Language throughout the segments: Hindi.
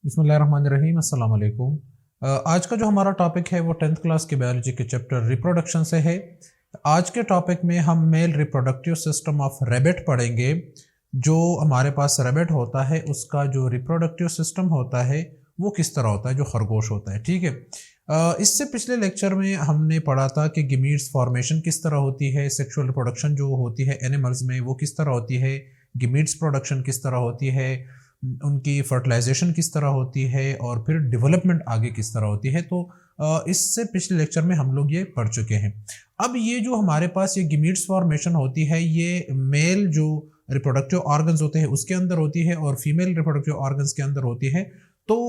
बिस्मिल्लाहिर्रहमानिर्रहीम, अस्सलाम वालेकुम। आज का जो हमारा टॉपिक है वो 10th क्लास के बायोलॉजी के चैप्टर रिप्रोडक्शन से है। आज के टॉपिक में हम male reproductive system of rabbit पढ़ेंगे। जो हमारे पास रैबिट होता है उसका जो रिप्रोडक्टिव सिस्टम होता है वो किस तरह होता है, जो खरगोश होता है। ठीक है, इससे पिछले लेक्चर में हमने पढ़ा था कि गिमीट्स फॉर्मेशन किस तरह होती है, सेक्सुअल रिप्रोडक्शन जो होती है एनिमल्स में वो किस तरह होती है, गिमीट्स प्रोडक्शन किस तरह होती है, उनकी फर्टिलाइजेशन किस तरह होती है और फिर डेवलपमेंट आगे किस तरह होती है। तो इससे पिछले लेक्चर में हम लोग ये पढ़ चुके हैं। अब ये जो हमारे पास ये गिमीट्स फॉर्मेशन होती है ये मेल जो रिप्रोडक्टिव ऑर्गन्स होते हैं उसके अंदर होती है और फीमेल रिप्रोडक्टिव ऑर्गन्स के अंदर होती है। तो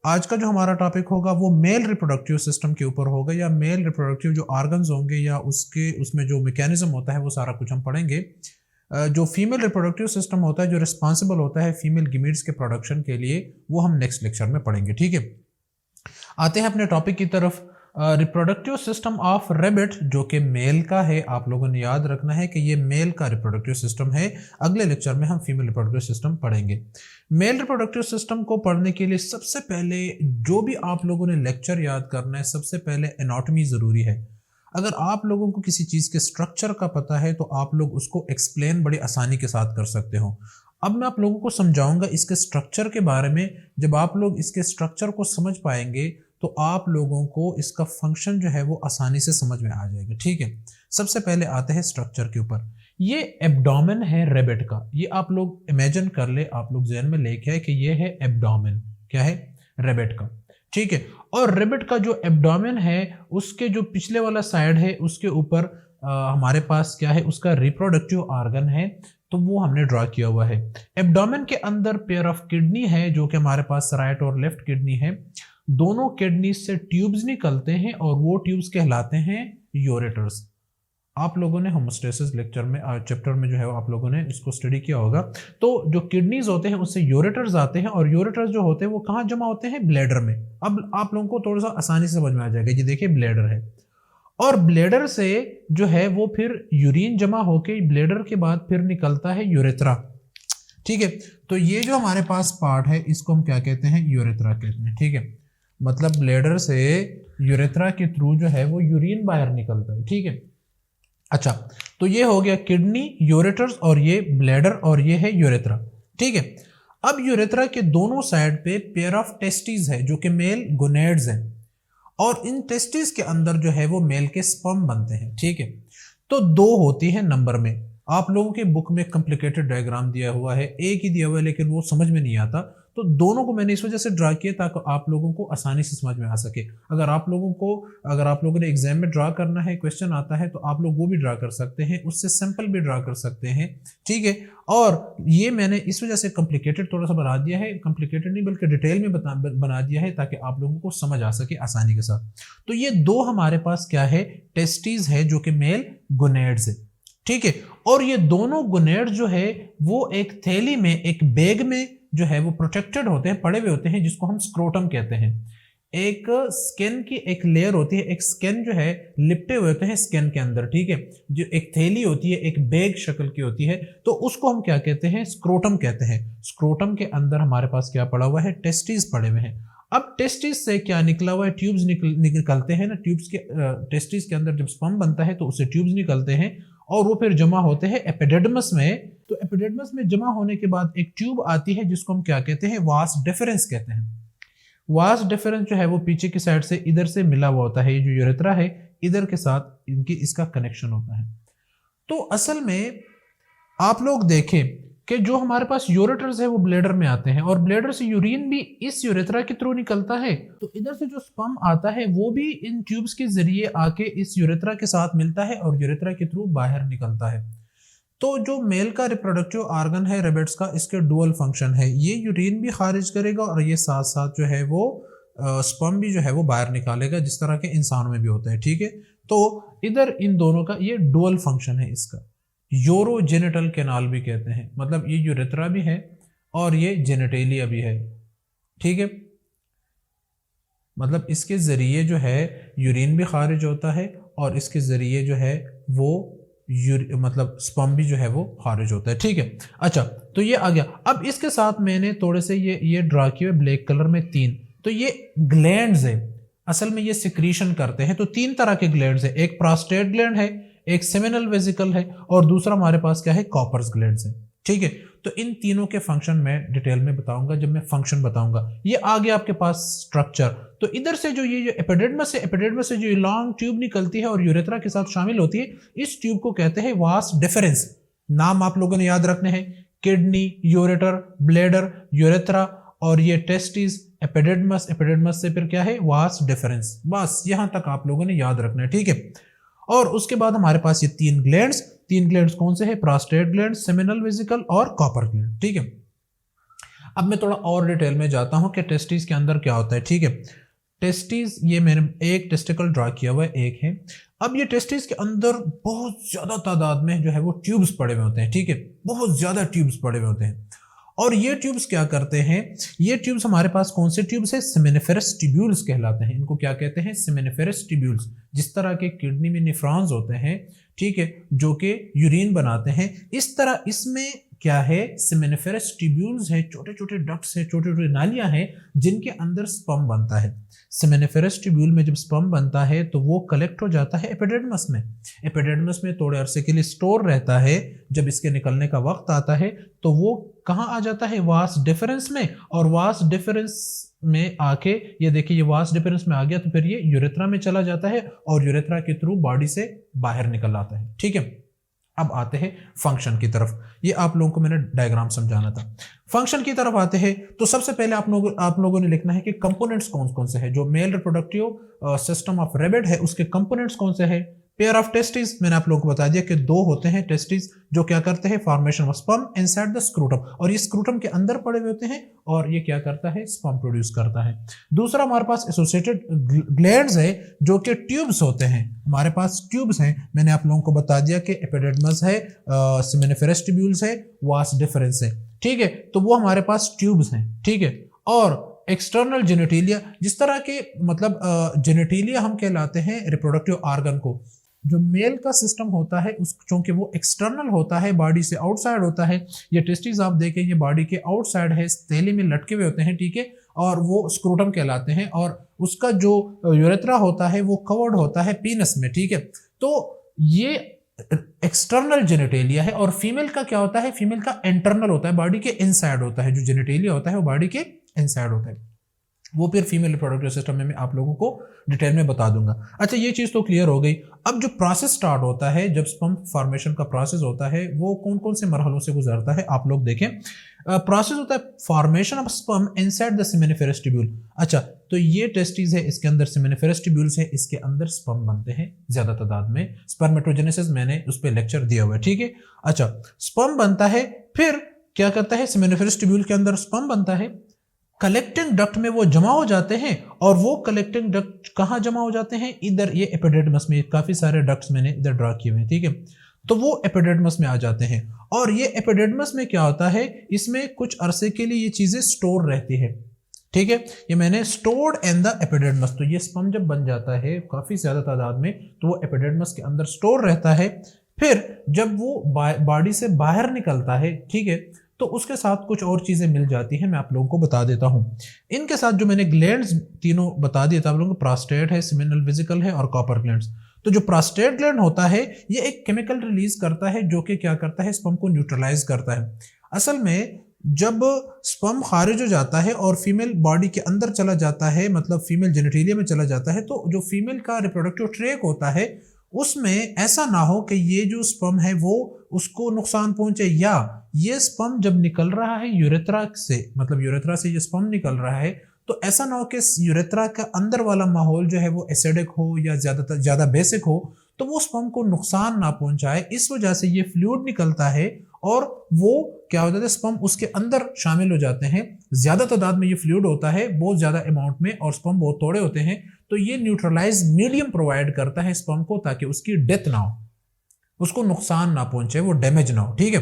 आज का जो हमारा टॉपिक होगा वो मेल रिप्रोडक्टिव सिस्टम के ऊपर होगा, या मेल रिप्रोडक्टिव जो ऑर्गन्स होंगे या उसमें जो मैकेनिज्म होता है वो सारा कुछ हम पढ़ेंगे। जो फीमेल रिप्रोडक्टिव सिस्टम होता है जो रिस्पॉन्सिबल होता है फीमेल गिमीट्स के प्रोडक्शन के लिए, वो हम नेक्स्ट लेक्चर में पढ़ेंगे। ठीक है, आते हैं अपने टॉपिक की तरफ। रिप्रोडक्टिव सिस्टम ऑफ रैबिट जो कि मेल का है, आप लोगों ने याद रखना है कि ये मेल का रिप्रोडक्टिव सिस्टम है। अगले लेक्चर में हम फीमेल रिप्रोडक्टिव सिस्टम पढ़ेंगे। मेल रिप्रोडक्टिव सिस्टम को पढ़ने के लिए सबसे पहले जो भी आप लोगों ने लेक्चर याद करना है, सबसे पहले एनाटॉमी ज़रूरी है। अगर आप लोगों को किसी चीज़ के स्ट्रक्चर का पता है तो आप लोग उसको एक्सप्लेन बड़ी आसानी के साथ कर सकते हो। अब मैं आप लोगों को समझाऊंगा इसके स्ट्रक्चर के बारे में। जब आप लोग इसके स्ट्रक्चर को समझ पाएंगे तो आप लोगों को इसका फंक्शन जो है वो आसानी से समझ में आ जाएगा। ठीक है, सबसे पहले आते हैं स्ट्रक्चर के ऊपर। ये एब्डोमेन है रैबिट का, ये आप लोग इमेजिन कर ले, आप लोग जहन में लेके आए कि ये है एब्डोमेन, क्या है, रैबिट का। ठीक है, और रैबिट का जो एब्डोमेन है उसके जो पिछले वाला साइड है उसके ऊपर हमारे पास क्या है, उसका रिप्रोडक्टिव ऑर्गन है, तो वो हमने ड्रा किया हुआ है। एब्डोमेन के अंदर पेयर ऑफ किडनी है जो कि हमारे पास राइट और लेफ्ट किडनी है। दोनों किडनी से ट्यूब्स निकलते हैं और वो ट्यूब्स कहलाते हैं यूरेटर्स। आप लोगों ने होमोस्टेसिस लेक्चर में चैप्टर में जो है आप लोगों ने इसको स्टडी किया होगा। तो जो किडनीज होते हैं उससे यूरेटर्स आते हैं और यूरेटर्स जो होते हैं वो कहाँ जमा होते हैं, ब्लैडर में। अब आप लोगों को थोड़ा सा आसानी से समझ में आ जाएगा। ये देखिए ब्लैडर है और ब्लैडर से जो है वो फिर यूरिन जमा होके ब्लैडर के बाद फिर निकलता है यूरेथ्रा। ठीक है, तो ये जो हमारे पास पार्ट है इसको हम क्या कहते हैं, यूरेथ्रा कहते हैं। ठीक है, मतलब ब्लैडर से यूरेथ्रा के थ्रू जो है वो यूरिन बाहर निकलता है। ठीक है, अच्छा, तो ये हो गया किडनी, यूरेटर्स और ये ब्लैडर और ये है यूरेथ्रा। ठीक है, अब यूरेथ्रा के दोनों साइड पे पेयर ऑफ टेस्टिस है जो कि मेल गोनेड्स हैं और इन टेस्टिस के अंदर जो है वो मेल के स्पर्म बनते हैं। ठीक है, तो दो होती है नंबर में। आप लोगों के बुक में कॉम्प्लिकेटेड डायग्राम दिया हुआ है, एक ही दिया हुआ है लेकिन वो समझ में नहीं आता, तो दोनों को मैंने इस वजह से ड्रा किया ताकि आप लोगों को आसानी से समझ में आ सके। अगर आप लोगों ने एग्जाम में ड्रा करना है, क्वेश्चन आता है तो आप लोग वो भी ड्रा कर सकते हैं, उससे सिंपल भी ड्रा कर सकते हैं। ठीक है, और ये मैंने इस वजह से कॉम्प्लिकेटेड थोड़ा सा बना दिया है, कॉम्प्लिकेटेड नहीं बल्कि डिटेल में बना दिया है ताकि आप लोगों को समझ आ सके आसानी के साथ। तो ये दो हमारे पास क्या है, टेस्टिस है जो कि मेल गोनेड्स है। ठीक है, और ये दोनों गोनेड्स जो है वो एक थैली में, एक बैग में जो है वो प्रोटेक्टेड होते हैं, पड़े हुए होते हैं, जिसको हम स्क्रोटम कहते हैं। एक स्किन की एक लेयर होती है, एक स्किन जो है लिपटे हुए होते हैं स्किन के अंदर। ठीक है, जो एक थैली होती है, एक बैग शक्ल की होती है, तो उसको हम क्या कहते हैं, स्क्रोटम कहते हैं। स्क्रोटम के अंदर हमारे पास क्या पड़ा हुआ है, टेस्टिस पड़े हुए हैं। अब टेस्टिस से क्या निकला हुआ है, ट्यूब्स निकलते हैं ना, ट्यूब्स के टेस्टिस के अंदर जब स्पर्म बनता है तो उससे ट्यूब्स निकलते हैं और वो फिर जमा होते हैं एपिडेडमस में। तो एपिडेडमस में जमा होने के बाद एक ट्यूब आती है जिसको हम क्या कहते हैं, वास डिफरेंस कहते हैं। वास डिफरेंस जो है वो पीछे की साइड से इधर से मिला हुआ होता है, ये जो यूरेथ्रा है इधर के साथ इसका कनेक्शन होता है। तो असल में आप लोग देखें कि जो हमारे पास यूरेटर्स है वो ब्लैडर में आते हैं और ब्लैडर से यूरिन भी इस यूरेथ्रा के थ्रू निकलता है। तो इधर से जो स्पर्म आता है वो भी इन ट्यूब्स के जरिए आके इस यूरेथ्रा के साथ मिलता है और यूरेथ्रा के थ्रू बाहर निकलता है। तो जो मेल का रिप्रोडक्टिव ऑर्गन है रैबिट्स का, इसके डुअल फंक्शन है, ये यूरिन भी खारिज करेगा और ये साथ साथ जो है वो स्पर्म भी जो है वो बाहर निकालेगा, जिस तरह के इंसान में भी होता है। ठीक है, तो इधर इन दोनों का ये डुअल फंक्शन है इसका। यूरोजेनिटल कैनाल भी कहते हैं, मतलब ये यूरेथ्रा भी है और ये जेनेटेलिया भी है। ठीक है, मतलब इसके जरिए जो है यूरिन भी खारिज होता है और इसके जरिए जो है वो मतलब स्पर्म भी जो है वो खारिज होता है। ठीक है, अच्छा, तो ये आ गया। अब इसके साथ मैंने थोड़े से ये ड्रा किए हुए ब्लैक कलर में 3, तो ये ग्लैंड्स है, असल में ये सिक्रीशन करते हैं। तो 3 तरह के ग्लैंड्स है, एक प्रोस्टेट ग्लैंड है, एक सेमिनल वेसिकल है, और दूसरा हमारे पास क्या है, कॉपर्स ग्लैंड्स है। ठीक है, तो इन तीनों के फंक्शन मैं डिटेल में बताऊंगा जब मैं फंक्शन बताऊंगा। ये आ गया आपके पास स्ट्रक्चर। तो इधर से जो ये एपिडेर्मिस है, एपिडेर्मिस से जो लॉन्ग ट्यूब निकलती है और यूरेथ्रा के साथ शामिल होती है, इस ट्यूब को कहते हैं वास डिफरेंस। नाम आप लोगों ने याद रखने हैं, किडनी, यूरेटर, ब्लेडर, यूरेथ्रा, और ये टेस्टिस, एपिडेर्मिस, एपिडेर्मिस से फिर क्या है, वास डिफरेंस। बस यहां तक आप लोगों ने याद रखना है। ठीक है, और उसके बाद हमारे पास ये 3 ग्लैंड्स कौन से हैं, प्रोस्टेट ग्लैंड, सेमिनल वेसिकल और कॉपर ग्लैंड। ठीक है, अब मैं थोड़ा और डिटेल में जाता हूं कि टेस्टिस के अंदर क्या होता है। ठीक है, टेस्टिस, ये मैंने एक टेस्टिकल ड्रा किया हुआ है, एक है। अब ये टेस्टिस के अंदर बहुत ज्यादा तादाद में जो है वो ट्यूब्स पड़े हुए होते हैं। ठीक है, बहुत ज्यादा ट्यूब्स पड़े हुए होते हैं, और ये ट्यूब्स क्या करते हैं, ये ट्यूब्स हमारे पास कौन से ट्यूब्स है, सेमिनिफेरस ट्यूब्यूल्स कहलाते हैं। इनको क्या कहते हैं, सेमिनिफेरस ट्यूब्यूल्स। जिस तरह के किडनी में निफ्रॉन्स होते हैं, ठीक है, जो कि यूरिन बनाते हैं, इस तरह इसमें क्या है, सेमिनिफेरस ट्यूब्यूल्स है, छोटे छोटे डक्ट्स है, छोटे छोटे नालियां हैं जिनके अंदर स्पर्म बनता है। सेमिनिफेरस ट्यूब्यूल में जब स्पर्म बनता है तो वो कलेक्ट हो जाता है एपिडेर्मिस में। एपिडेर्मिस में थोड़े अरसे के लिए स्टोर रहता है। जब इसके निकलने का वक्त आता है तो वो कहाँ आ जाता है, वास डिफरेंस में, और वास डिफरेंस में आके ये देखिए, ये वास डिफरेंस में आ गया तो फिर ये यूरेथ्रा में चला जाता है और यूरेथ्रा के थ्रू बॉडी से बाहर निकल आता है। ठीक है, अब आते हैं फंक्शन की तरफ। ये आप लोगों को मैंने डायग्राम समझाना था। फंक्शन की तरफ आते हैं तो सबसे पहले आप लोगों ने लिखना है कि कंपोनेंट्स कौन कौन से हैं। जो male reproductive system of rabbit है उसके कंपोनेंट्स कौन से हैं। पेयर ऑफ टेस्टिस, मैंने आप लोगों को बता दिया कि 2 होते हैं टेस्टिस, जो क्या करते हैं, formation of sperm inside the scrotum, और ये स्क्रूटम के अंदर पड़े हुए होते हैं और ये क्या करता है, स्पर्म प्रोड्यूस करता है। दूसरा हमारे पास एसोसिएटेड ग्लैंड्स है जो कि ट्यूब्स होते हैं। हमारे पास ट्यूब्स हैं, मैंने आप लोगों को बता दिया कि एपिडेर्मिस है, सेमिनिफेरस ट्यूब्यूल्स है, वास डिफरेंस है। ठीक है, तो वो हमारे पास ट्यूब्स हैं। ठीक है, और एक्सटर्नल जेनेटिलिया, जिस तरह के मतलब जेनेटिलिया हम कहलाते हैं रिप्रोडक्टिव ऑर्गन को। जो मेल का सिस्टम होता है उस, चूंकि वो एक्सटर्नल होता है, बॉडी से आउटसाइड होता है। ये टेस्टिस आप देखें, ये बॉडी के आउटसाइड है, थैली में लटके हुए होते हैं। ठीक है, और वो स्क्रूटम कहलाते हैं, और उसका जो यूरेथ्रा होता है वो कवर्ड होता है पीनस में। ठीक है, तो ये एक्सटर्नल जेनेटेलिया है। और फीमेल का क्या होता है, फीमेल का इंटरनल होता है, बॉडी के इनसाइड होता है। जो जेनेटेलिया होता है वो बॉडी के इनसाइड होता है। वो फिर फीमेल रिप्रोडक्टिव सिस्टम में मैं आप लोगों को डिटेल में बता दूंगा। अच्छा, ये चीज़ तो क्लियर हो गई। अब जो प्रोसेस स्टार्ट होता है, जब स्पर्म फॉर्मेशन का प्रोसेस होता है, वो कौन कौन से मरहलों से गुजरता है, आप लोग देखें। प्रोसेस होता है formation of sperm inside the seminiferous tubule. अच्छा, तो ये टेस्टिस है, इसके अंदर सेमिनिफेरस ट्यूब्यूल्स है, इसके अंदर स्पर्म बनते हैं ज्यादा तादाद में। स्पर्मेटोजेनेसिस मैंने उस पर लेक्चर दिया हुआ है। ठीक है, अच्छा, स्पर्म बनता है, फिर क्या करता है, सेमिनिफेरस ट्यूब्यूल के अंदर स्पर्म बनता है, कलेक्टिंग डक्ट में वो जमा हो जाते हैं। और वो कलेक्टिंग डक्ट कहाँ जमा हो जाते हैं, इधर ये एपिडेर्मिस में। काफी सारे डक्ट्स मैंने इधर ड्रा किए हुए हैं। ठीक है, तो वो एपिडेर्मिस में आ जाते हैं, और ये एपिडेर्मिस में क्या होता है, इसमें कुछ अरसे के लिए ये चीजें स्टोर रहती है। ठीक है, ये मैंने स्टोर्ड इन द एपिडेर्मिस। तो ये स्पर्म जब बन जाता है काफी ज्यादा तादाद में, तो वो एपिडेर्मिस के अंदर स्टोर रहता है। फिर जब वो बॉडी से बाहर निकलता है, ठीक है, तो उसके साथ कुछ और चीजें मिल जाती हैं, मैं आप लोगों को बता देता हूं। इनके साथ जो मैंने ग्लैंड्स तीनों बता दिए था आप लोगों को, प्रोस्टेट है, सेमिनल वेसिकल है और कॉपर ग्लैंड्स। तो जो प्रोस्टेट ग्लैंड होता है ये एक केमिकल रिलीज करता है जो कि क्या करता है, स्पर्म को न्यूट्रलाइज करता है। असल में जब स्पर्म खारिज हो जाता है और फीमेल बॉडी के अंदर चला जाता है, मतलब फीमेल जेनेटेलिया में चला जाता है, तो जो फीमेल का रिप्रोडक्टिव ट्रैक होता है उसमें ऐसा ना हो कि ये जो स्पर्म है वो उसको नुकसान पहुंचे, या ये स्पर्म जब निकल रहा है यूरेथ्रा से, मतलब यूरेथ्रा से ये स्पर्म निकल रहा है, तो ऐसा ना हो कि यूरेथ्रा का अंदर वाला माहौल जो है वो एसिडिक हो या ज्यादा बेसिक हो, तो वो स्पर्म को नुकसान ना पहुंचाए। इस वजह से ये फ्लूइड निकलता है और वो क्या होता है, स्पर्म उसके अंदर शामिल हो जाते हैं। ज्यादा तादाद में ये फ्लूइड होता है, बहुत ज्यादा अमाउंट में, और स्पर्म बहुत थोड़े होते हैं, तो ये न्यूट्रलाइज मीडियम प्रोवाइड करता है स्पर्म को, ताकि उसकी डेथ ना हो, उसको नुकसान ना पहुंचे, वो डैमेज ना हो। ठीक है,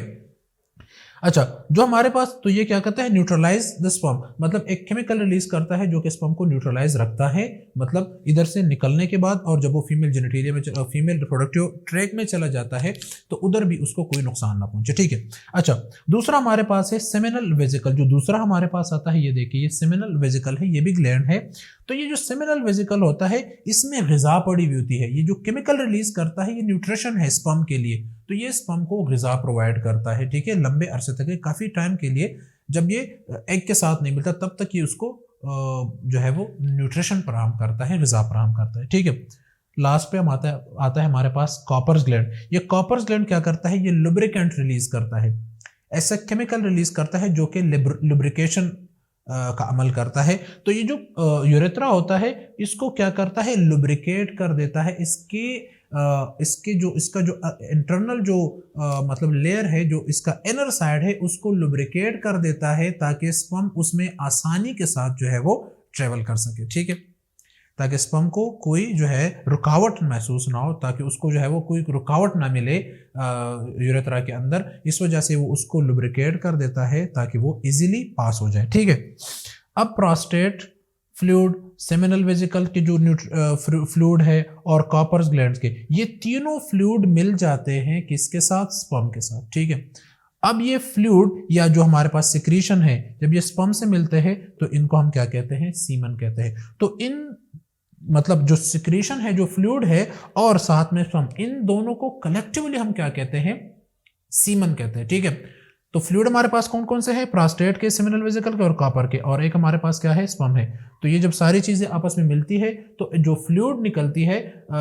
अच्छा, जो हमारे पास तो ये क्या करता है, न्यूट्रलाइज द स्पर्म, मतलब एक केमिकल रिलीज करता है जो कि स्पर्म को न्यूट्रलाइज रखता है, मतलब इधर से निकलने के बाद, और जब वो फीमेल जेनिटेलिया में फीमेल रिप्रोडक्टिव ट्रैक में चला जाता है तो उधर भी उसको कोई नुकसान ना पहुंचे, ठीक है। अच्छा, दूसरा हमारे पास है सेमिनल वेजिकल। जो दूसरा हमारे पास आता है, ये देखिए, ये सेमिनल वेजिकल है, ये भी ग्लैंड है। तो ये जो सेमिनल वेजिकल होता है, इसमें ग़िज़ा पड़ी हुई होती है। ये जो केमिकल रिलीज करता है, ये न्यूट्रिशन है स्पर्म के लिए, तो ये स्पर्म को ग़िज़ा प्रोवाइड करता है, ठीक है, लंबे अरसे तक, काफ़ी टाइम के लिए। जब ये एग के साथ नहीं मिलता तब तक ये उसको जो है वो न्यूट्रिशन फराहम करता है, ग़िज़ा फराहम करता है, ठीक है। लास्ट पे हम आता है हमारे पास कॉपर्स ग्लैंड। ये कॉपर्स ग्लैंड क्या करता है, ये लुब्रिकेंट रिलीज करता है, ऐसा केमिकल रिलीज करता है जो कि लुब्रिकेशन का अमल करता है। तो ये जो यूरेथ्रा होता है, इसको क्या करता है, लुब्रिकेट कर देता है। इसका जो इंटरनल जो मतलब लेयर है, जो इसका इनर साइड है, उसको लुब्रिकेट कर देता है ताकि स्पर्म उसमें आसानी के साथ जो है वो ट्रेवल कर सके, ठीक है, ताकि स्पर्म को कोई जो है रुकावट महसूस ना हो, ताकि उसको जो है वो कोई रुकावट ना मिले यूरेथ्रा के अंदर। इस वजह से वो उसको लुब्रिकेट कर देता है ताकि वो इजीली पास हो जाए, ठीक है। अब प्रोस्टेट फ्लूइड, सेमिनल वेजिकल के जो फ्लूइड है, और कॉपर्स ग्लैंड्स के, ये तीनों फ्लूइड मिल जाते हैं किसके साथ, स्पर्म के साथ, ठीक है। अब ये फ्लूइड या जो हमारे पास सिक्रीशन है, जब ये स्पर्म से मिलते हैं तो इनको हम क्या कहते हैं, सीमन कहते हैं। तो इन मतलब जो सिक्रीशन है, जो फ्लूइड है, और साथ में स्पर्म, इन दोनों को कलेक्टिवली हम क्या कहते हैं, सीमन कहते हैं, ठीक है। तो फ्लूइड हमारे पास कौन कौन से हैं, प्रोस्टेट के, सेमिनल वेजिकल के और कॉपर के, और एक हमारे पास क्या है, स्पर्म है। तो ये जब सारी चीजें आपस में मिलती है तो जो फ्लूइड निकलती है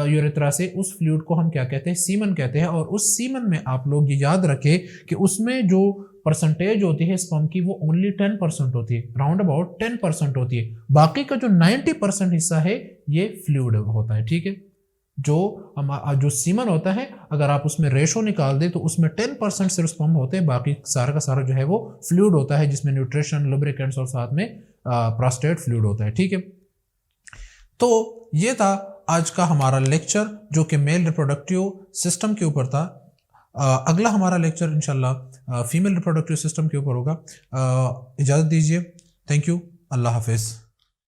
यूरेथ्रा से, उस फ्लूइड को हम क्या कहते हैं, सीमन कहते हैं। और उस सीमन में आप लोग ये याद रखें कि उसमें जो परसेंटेज होती है स्पर्म की, वो ओनली 10% होती है, राउंड अबाउट 10% होती है। बाकी का जो 90% हिस्सा है ये फ्लूइड होता है, ठीक है। जो सीमन होता है, अगर आप उसमें रेशो निकाल दे तो उसमें 10% सिर्फ स्पर्म होते हैं, बाकी सारा का सारा जो है वो फ्लूइड होता है, जिसमें न्यूट्रिशन, लुब्रिकेंट्स और साथ में प्रोस्टेट फ्लूइड होता है, ठीक है। तो ये था आज का हमारा लेक्चर जो कि मेल रिप्रोडक्टिव सिस्टम के ऊपर था। अगला हमारा लेक्चर इंशाल्लाह फीमेल रिप्रोडक्टिव सिस्टम के ऊपर होगा। इजाज़त दीजिए, थैंक यू, अल्लाह हाफिज़।